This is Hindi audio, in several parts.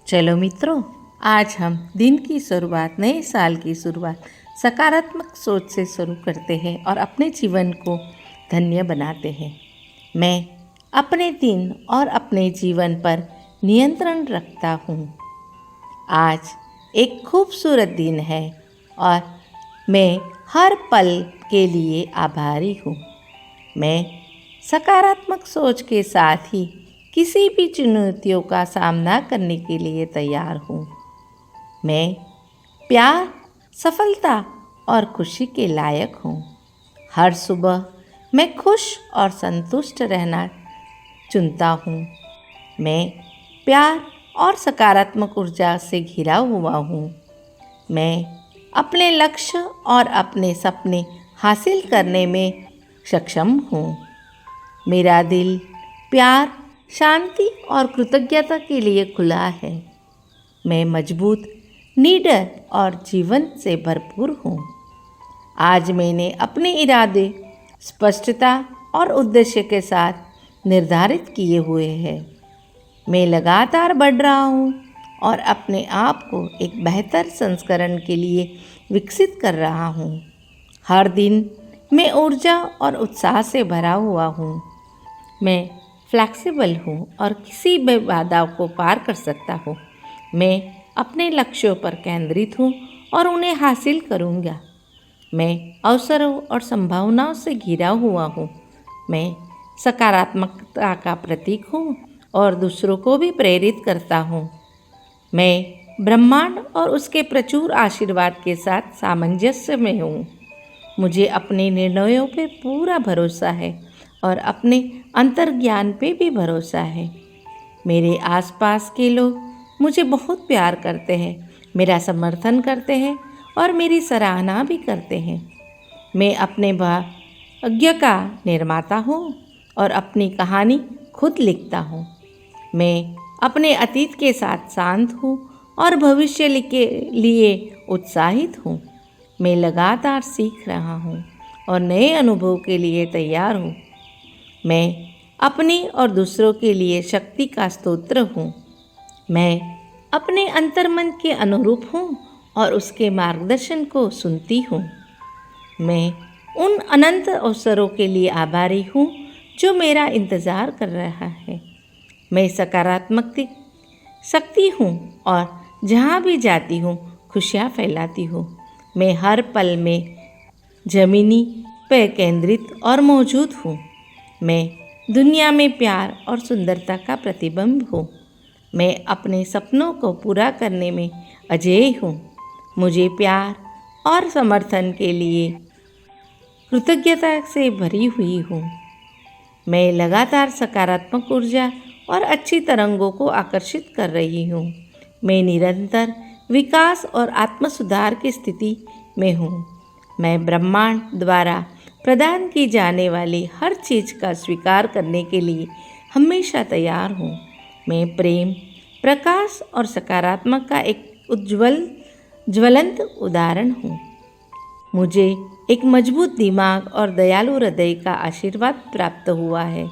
चलो मित्रों, आज हम दिन की शुरुआत, नए साल की शुरुआत सकारात्मक सोच से शुरू करते हैं और अपने जीवन को धन्य बनाते हैं। मैं अपने दिन और अपने जीवन पर नियंत्रण रखता हूँ। आज एक खूबसूरत दिन है और मैं हर पल के लिए आभारी हूँ। मैं सकारात्मक सोच के साथ ही किसी भी चुनौतियों का सामना करने के लिए तैयार हूँ। मैं प्यार, सफलता और खुशी के लायक हूँ। हर सुबह मैं खुश और संतुष्ट रहना चुनता हूँ। मैं प्यार और सकारात्मक ऊर्जा से घिरा हुआ हूँ। मैं अपने लक्ष्य और अपने सपने हासिल करने में सक्षम हूँ। मेरा दिल प्यार, शांति और कृतज्ञता के लिए खुला है। मैं मजबूत, निडर और जीवन से भरपूर हूँ। आज मैंने अपने इरादे स्पष्टता और उद्देश्य के साथ निर्धारित किए हुए हैं। मैं लगातार बढ़ रहा हूँ और अपने आप को एक बेहतर संस्करण के लिए विकसित कर रहा हूँ। हर दिन मैं ऊर्जा और उत्साह से भरा हुआ हूँ। मैं फ्लैक्सिबल हूँ और किसी भी बाधा को पार कर सकता हूँ। मैं अपने लक्ष्यों पर केंद्रित हूँ और उन्हें हासिल करूँगा। मैं अवसरों और संभावनाओं से घिरा हुआ हूँ। मैं सकारात्मकता का प्रतीक हूँ और दूसरों को भी प्रेरित करता हूँ। मैं ब्रह्मांड और उसके प्रचुर आशीर्वाद के साथ सामंजस्य में हूँ। मुझे अपने निर्णयों पे पूरा भरोसा है और अपने अंतर्ज्ञान पे भी भरोसा है। मेरे आसपास के लोग मुझे बहुत प्यार करते हैं, मेरा समर्थन करते हैं और मेरी सराहना भी करते हैं। मैं अपने भाग्य का निर्माता हूँ और अपनी कहानी खुद लिखता हूँ। मैं अपने अतीत के साथ शांत हूँ और भविष्य के लिए उत्साहित हूँ। मैं लगातार सीख रहा हूँ और नए अनुभव के लिए तैयार हूँ। मैं अपनी और दूसरों के लिए शक्ति का स्रोत हूँ। मैं अपने अंतर्मन के अनुरूप हूँ और उसके मार्गदर्शन को सुनती हूँ। मैं उन अनंत अवसरों के लिए आभारी हूँ जो मेरा इंतज़ार कर रहा है। मैं सकारात्मक शक्ति हूँ और जहाँ भी जाती हूँ खुशियाँ फैलाती हूँ। मैं हर पल में ज़मीनी पर केंद्रित और मौजूद हूँ। मैं दुनिया में प्यार और सुंदरता का प्रतिबिंब हूँ। मैं अपने सपनों को पूरा करने में अजेय हूँ। मुझे प्यार और समर्थन के लिए कृतज्ञता से भरी हुई हूँ। मैं लगातार सकारात्मक ऊर्जा और अच्छी तरंगों को आकर्षित कर रही हूँ। मैं निरंतर विकास और आत्म सुधार की स्थिति में हूँ। मैं ब्रह्मांड द्वारा प्रदान की जाने वाली हर चीज़ का स्वीकार करने के लिए हमेशा तैयार हूँ। मैं प्रेम, प्रकाश और सकारात्मक का एक ज्वलंत उदाहरण हूँ। मुझे एक मजबूत दिमाग और दयालु हृदय का आशीर्वाद प्राप्त हुआ है।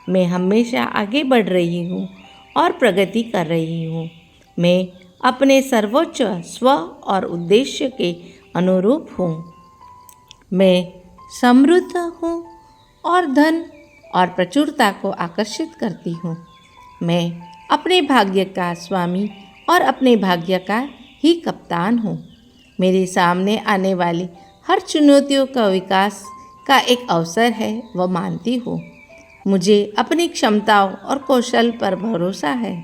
मैं हमेशा आगे बढ़ रही हूँ और प्रगति कर रही हूँ। मैं अपने सर्वोच्च स्व और उद्देश्य के अनुरूप हूँ। मैं समृद्ध हूँ और धन और प्रचुरता को आकर्षित करती हूँ। मैं अपने भाग्य का स्वामी और अपने भाग्य का ही कप्तान हूँ। मेरे सामने आने वाली हर चुनौतियों का विकास का एक अवसर है, वह मानती हूँ। मुझे अपनी क्षमताओं और कौशल पर भरोसा है।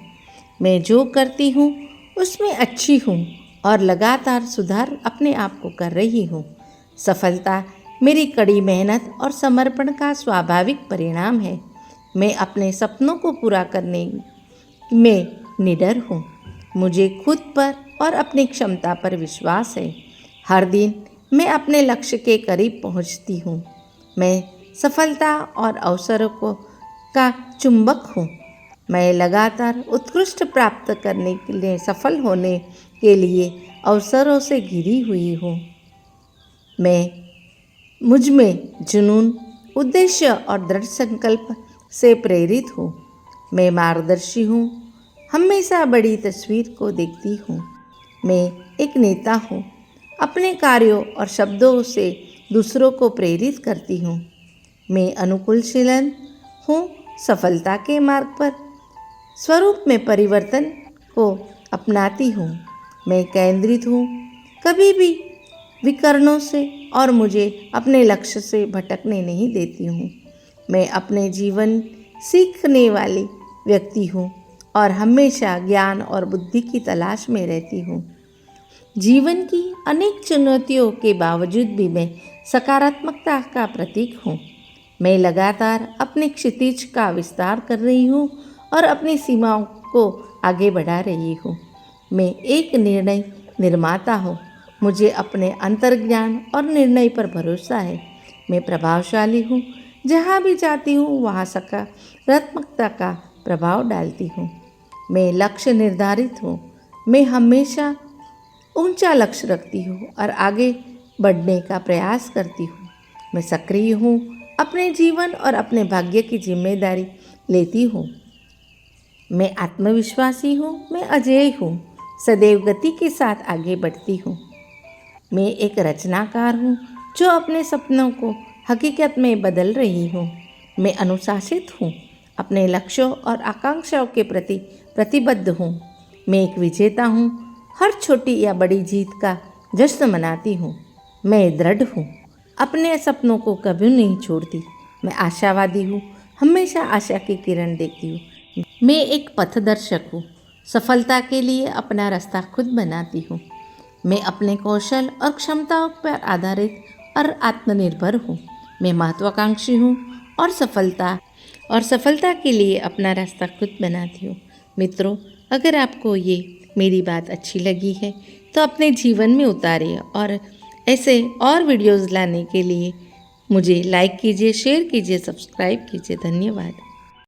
मैं जो करती हूँ उसमें अच्छी हूँ और लगातार सुधार अपने आप को कर रही हूँ। सफलता मेरी कड़ी मेहनत और समर्पण का स्वाभाविक परिणाम है। मैं अपने सपनों को पूरा करने में निडर हूँ। मुझे खुद पर और अपनी क्षमता पर विश्वास है। हर दिन मैं अपने लक्ष्य के करीब पहुँचती हूँ। मैं सफलता और अवसरों का चुंबक हूँ। मैं लगातार उत्कृष्ट प्राप्त करने के लिए सफल होने के लिए अवसरों से घिरी हुई हूँ। मुझ में जुनून, उद्देश्य और दृढ़ संकल्प से प्रेरित हूँ। मैं मार्गदर्शी हूँ, हमेशा बड़ी तस्वीर को देखती हूँ। मैं एक नेता हूँ, अपने कार्यों और शब्दों से दूसरों को प्रेरित करती हूँ। मैं अनुकूलशीलन हूँ, सफलता के मार्ग पर स्वरूप में परिवर्तन को अपनाती हूँ। मैं केंद्रित हूँ, कभी भी विकर्णों से, और मुझे अपने लक्ष्य से भटकने नहीं देती हूँ। मैं अपने जीवन सीखने वाली व्यक्ति हूँ और हमेशा ज्ञान और बुद्धि की तलाश में रहती हूँ। जीवन की अनेक चुनौतियों के बावजूद भी मैं सकारात्मकता का प्रतीक हूँ। मैं लगातार अपने क्षितिज का विस्तार कर रही हूँ और अपनी सीमाओं को आगे बढ़ा रही हूँ। मैं एक निर्णय निर्माता हूँ, मुझे अपने अंतर्ज्ञान और निर्णय पर भरोसा है। मैं प्रभावशाली हूँ, जहाँ भी जाती हूँ वहाँ सकारात्मकता का प्रभाव डालती हूँ। मैं लक्ष्य निर्धारित हूँ, मैं हमेशा ऊंचा लक्ष्य रखती हूँ और आगे बढ़ने का प्रयास करती हूँ। मैं सक्रिय हूँ, अपने जीवन और अपने भाग्य की जिम्मेदारी लेती हूँ। मैं आत्मविश्वासी हूँ, मैं अजेय हूँ, सदैव गति के साथ आगे बढ़ती हूँ। मैं एक रचनाकार हूँ, जो अपने सपनों को हकीकत में बदल रही हूँ। मैं अनुशासित हूँ, अपने लक्ष्यों और आकांक्षाओं के प्रति प्रतिबद्ध हूँ। मैं एक विजेता हूँ, हर छोटी या बड़ी जीत का जश्न मनाती हूँ। मैं दृढ़ हूँ, अपने सपनों को कभी नहीं छोड़ती। मैं आशावादी हूँ, हमेशा आशा की किरण देखती हूँ। मैं एक पथदर्शक हूँ, सफलता के लिए अपना रास्ता खुद बनाती हूँ। मैं अपने कौशल और क्षमताओं पर आधारित और आत्मनिर्भर हूँ। मैं महत्वाकांक्षी हूँ और सफलता के लिए अपना रास्ता खुद बनाती हूँ। मित्रों, अगर आपको ये मेरी बात अच्छी लगी है तो अपने जीवन में उतारिए और ऐसे और वीडियोज़ लाने के लिए मुझे लाइक कीजिए, शेयर कीजिए, सब्सक्राइब कीजिए। धन्यवाद।